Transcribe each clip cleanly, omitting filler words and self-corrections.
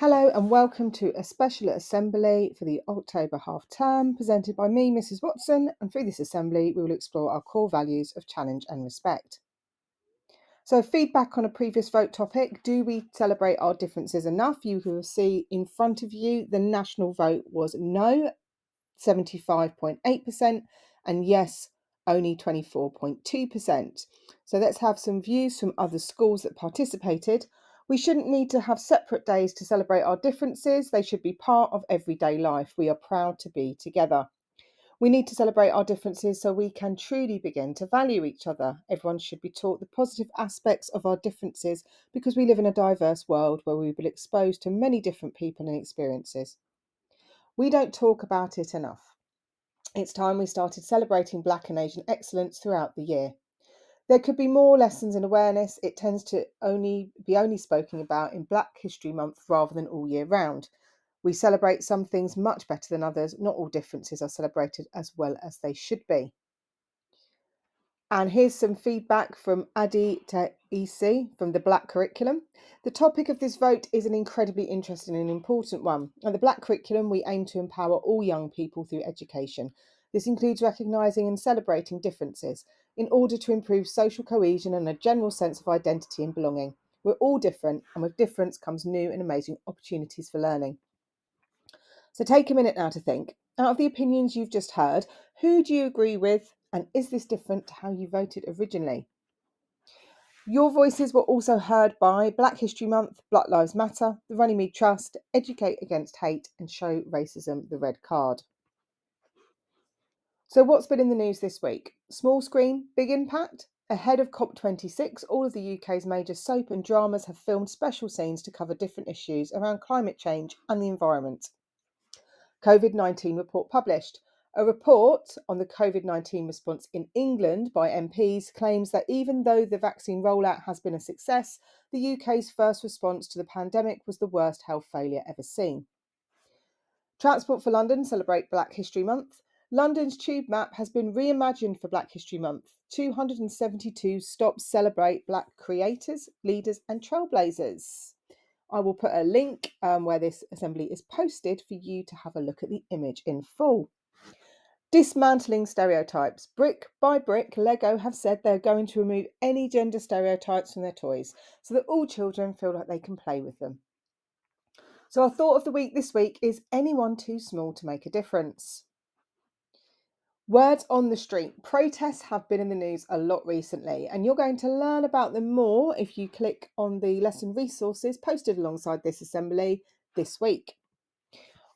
Hello and welcome to a special assembly for the October half term presented by me, Mrs. Watson, and through this assembly we will explore our core values of challenge and respect. So feedback on a previous vote topic, do we celebrate our differences enough? You will see in front of you the national vote was no, 75.8%, and yes, only 24.2%. So let's have some views from other schools that participated. We shouldn't need to have separate days to celebrate our differences. They should be part of everyday life. We are proud to be together. We need to celebrate our differences so we can truly begin to value each other. Everyone should be taught the positive aspects of our differences because we live in a diverse world where we will be exposed to many different people and experiences. We don't talk about it enough. It's time we started celebrating Black and Asian excellence throughout the year. There could be more lessons in awareness. It tends to only be spoken about in Black History Month rather than all year round. We celebrate some things much better than others. Not all differences are celebrated as well as they should be. And here's some feedback from Adi Taisi from the Black Curriculum. The topic of this vote is an incredibly interesting and important one. At the Black Curriculum, we aim to empower all young people through education. This includes recognising and celebrating differences in order to improve social cohesion and a general sense of identity and belonging. We're all different, and with difference comes new and amazing opportunities for learning. So take a minute now to think. Out of the opinions you've just heard, who do you agree with, and is this different to how you voted originally? Your voices were also heard by Black History Month, Black Lives Matter, the Runnymede Trust, Educate Against Hate, and Show Racism the Red Card. So what's been in the news this week? Small screen, big impact? Ahead of COP26, all of the UK's major soap and dramas have filmed special scenes to cover different issues around climate change and the environment. COVID-19 report published. A report on the COVID-19 response in England by MPs claims that even though the vaccine rollout has been a success, the UK's first response to the pandemic was the worst health failure ever seen. Transport for London celebrate Black History Month. London's tube map has been reimagined for Black History Month. 272 stops celebrate Black creators, leaders and trailblazers. I will put a link where this assembly is posted for you to have a look at the image in full. Dismantling stereotypes. Brick by brick, Lego have said they're going to remove any gender stereotypes from their toys so that all children feel like they can play with them. So our thought of the week this week is anyone too small to make a difference. Words on the street. Protests have been in the news a lot recently, and you're going to learn about them more if you click on the lesson resources posted alongside this assembly this week.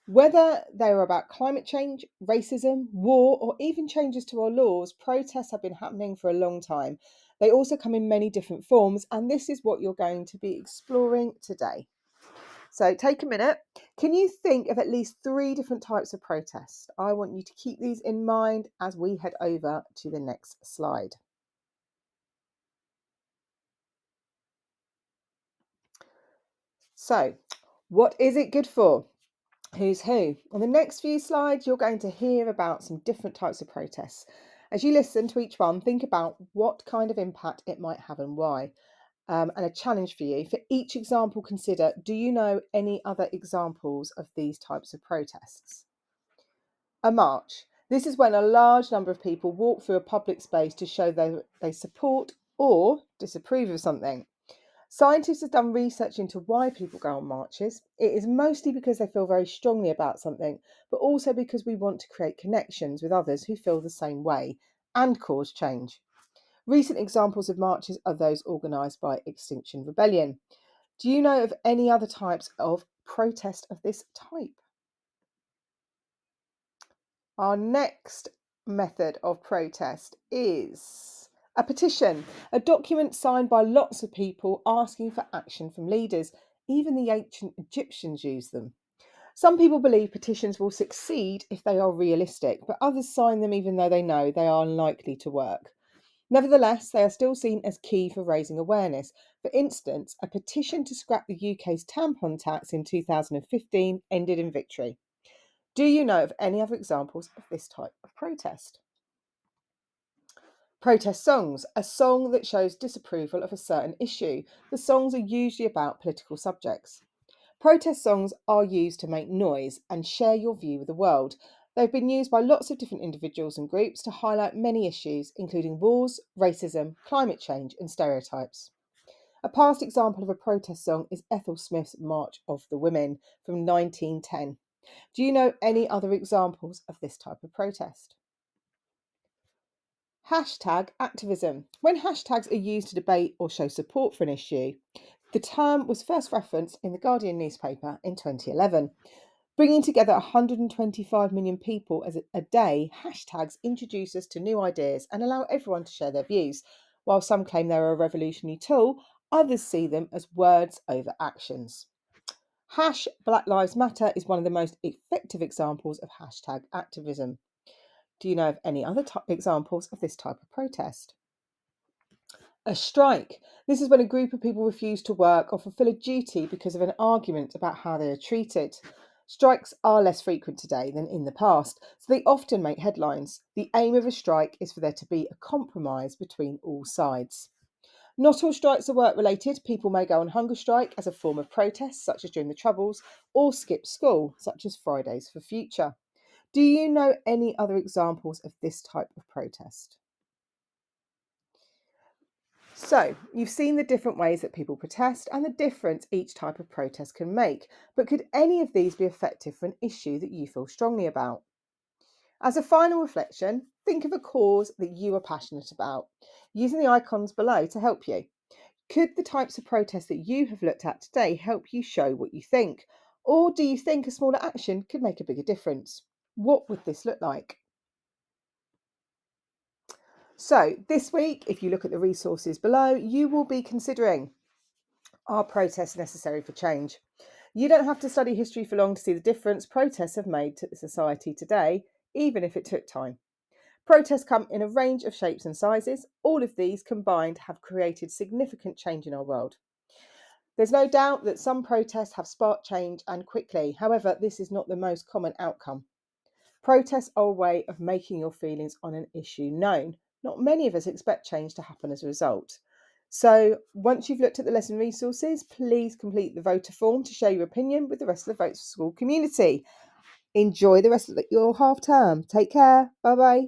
Whether they are about climate change, racism, war, or even changes to our laws, protests have been happening for a long time. They also come in many different forms, and this is what you're going to be exploring today. So take a minute. Can you think of at least 3 different types of protest? I want you to keep these in mind as we head over to the next slide. So, what is it good for? Who's who? On the next few slides, you're going to hear about some different types of protests. As you listen to each one, think about what kind of impact it might have and why. And a challenge for you. For each example, consider, do you know any other examples of these types of protests? A march. This is when a large number of people walk through a public space to show they support or disapprove of something. Scientists have done research into why people go on marches. It is mostly because they feel very strongly about something, but also because we want to create connections with others who feel the same way and cause change. Recent examples of marches are those organised by Extinction Rebellion. Do you know of any other types of protest of this type? Our next method of protest is a petition, a document signed by lots of people asking for action from leaders. Even the ancient Egyptians used them. Some people believe petitions will succeed if they are realistic, but others sign them even though they know they are unlikely to work. Nevertheless, they are still seen as key for raising awareness. For instance, a petition to scrap the UK's tampon tax in 2015 ended in victory. Do you know of any other examples of this type of protest? Protest songs, a song that shows disapproval of a certain issue. The songs are usually about political subjects. Protest songs are used to make noise and share your view of the world. They've been used by lots of different individuals and groups to highlight many issues, including wars, racism, climate change, and stereotypes. A past example of a protest song is Ethel Smith's March of the Women from 1910. Do you know any other examples of this type of protest? Hashtag activism. When hashtags are used to debate or show support for an issue, the term was first referenced in the Guardian newspaper in 2011. Bringing together 125 million people as a day, hashtags introduce us to new ideas and allow everyone to share their views. While some claim they're a revolutionary tool, others see them as words over actions. Hash Black Lives Matter is one of the most effective examples of hashtag activism. Do you know of any other examples of this type of protest? A strike. This is when a group of people refuse to work or fulfill a duty because of an argument about how they are treated. Strikes are less frequent today than in the past, so they often make headlines. The aim of a strike is for there to be a compromise between all sides. Not all strikes are work related. People may go on hunger strike as a form of protest, such as during the Troubles, or skip school, such as Fridays for Future. Do you know any other examples of this type of protest? So, you've seen the different ways that people protest and the difference each type of protest can make, but could any of these be effective for an issue that you feel strongly about? As a final reflection, think of a cause that you are passionate about, using the icons below to help you. Could the types of protests that you have looked at today help you show what you think? Or do you think a smaller action could make a bigger difference? What would this look like? So, this week, if you look at the resources below, you will be considering, are protests necessary for change? You don't have to study history for long to see the difference protests have made to society today, even if it took time. Protests come in a range of shapes and sizes. All of these combined have created significant change in our world. There's no doubt that some protests have sparked change and quickly. However, this is not the most common outcome. Protests are a way of making your feelings on an issue known. Not many of us expect change to happen as a result. So, once you've looked at the lesson resources, please complete the voter form to share your opinion with the rest of the Votes for School community. Enjoy the rest of your half term. Take care. Bye bye.